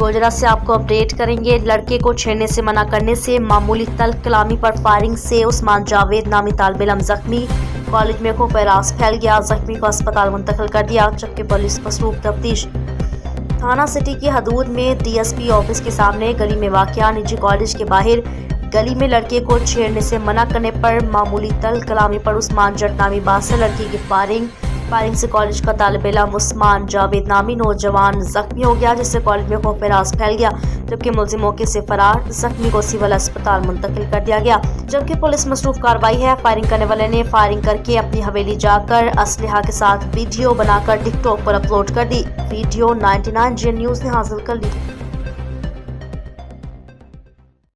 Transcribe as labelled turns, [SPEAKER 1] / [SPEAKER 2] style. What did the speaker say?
[SPEAKER 1] گوجرا سے آپ کو اپڈیٹ کریں گے۔ لڑکے کو چھیڑنے سے منع کرنے سے معمولی تلخ کلامی پر فائرنگ سے عثمان جاوید نامی طالب علم زخمی۔ کالج میں خوف و ہراس پھیل گیا، زخمی کو اسپتال منتقل کر دیا، جبکہ پولیس مصروف تفتیش۔ تھانہ سٹی کی حدود میں ڈی ایس پی آفس کے سامنے گلی میں واقع نجی کالج کے باہر گلی میں لڑکے کو چھیڑنے سے منع کرنے پر معمولی تلخ کلامی پر عثمان جٹ نامی باعث سے لڑکی کی فائرنگ سے کالج کا طالب علم عثمان جاوید نامی نوجوان زخمی ہو گیا، جس سے کالج میں خوف و ہراس پھیل گیا، جبکہ ملزم موقع سے فرار۔ زخمی کو سول اسپتال منتقل کر دیا گیا، جبکہ پولیس مصروف کارروائی ہے۔ فائرنگ کرنے والے نے فائرنگ کر کے اپنی حویلی جا کر اسلحہ کے ساتھ ویڈیو بنا کر ٹک ٹاک پر اپلوڈ کر دی۔ ویڈیو 99 جے نیوز نے حاصل کر لی۔